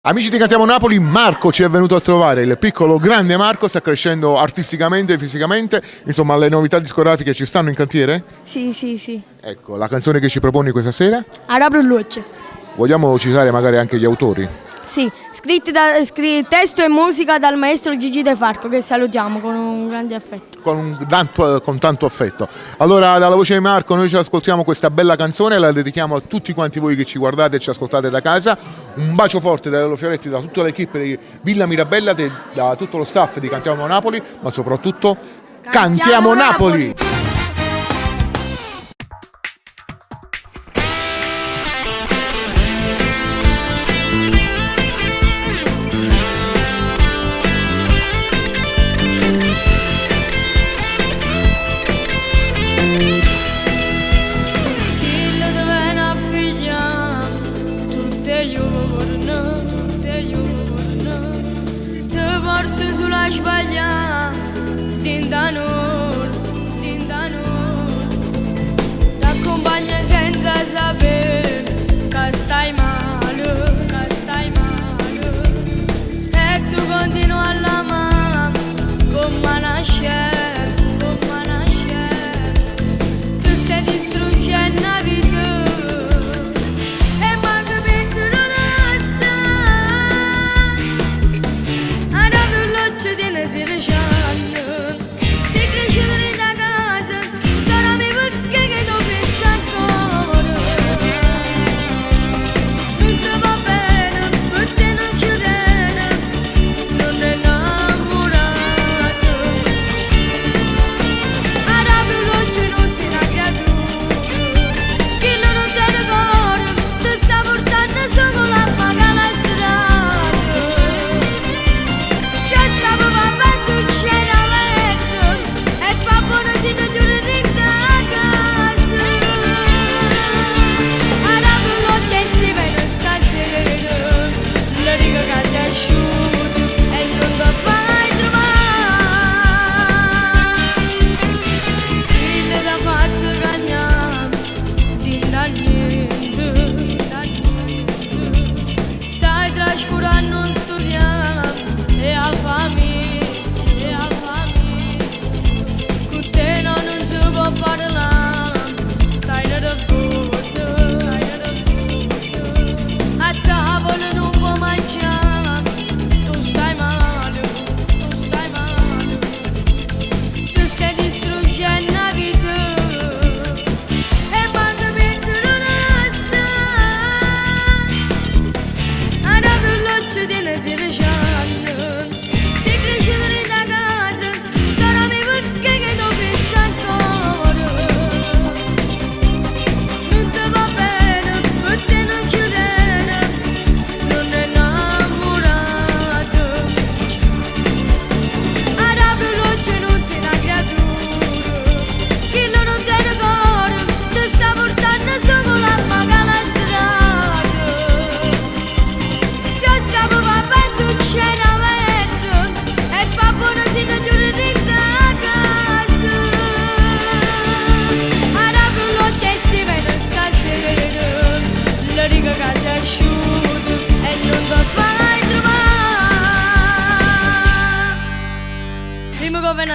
Amici di Cantiamo Napoli, Marco ci è venuto a trovare, il piccolo grande Marco sta crescendo artisticamente e fisicamente, insomma le novità discografiche ci stanno in cantiere? Sì. Ecco, la canzone che ci proponi questa sera? Arabro Luce. Vogliamo citare magari anche gli autori? Sì, testo e musica dal maestro Gigi De Farco, che salutiamo con un grande affetto. Con tanto affetto. Allora, dalla voce di Marco noi ci ascoltiamo questa bella canzone, la dedichiamo a tutti quanti voi che ci guardate e ci ascoltate da casa. Un bacio forte da Lello Fioretti, da tutta l'equipe di Villa Mirabella, da tutto lo staff di Cantiamo Napoli, ma soprattutto Cantiamo Napoli! Sbaglia, din da noi, t'accompagna senza sapere che stai male, e tu continui a l'amare come nasce, tu stai distruggendo la vita.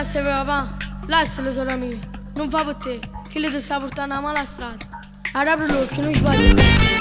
Se papà, lascialo solo mio, non fa per te, che le ti sta portando a mala strada. Arapri l'occhio, non sbaglio.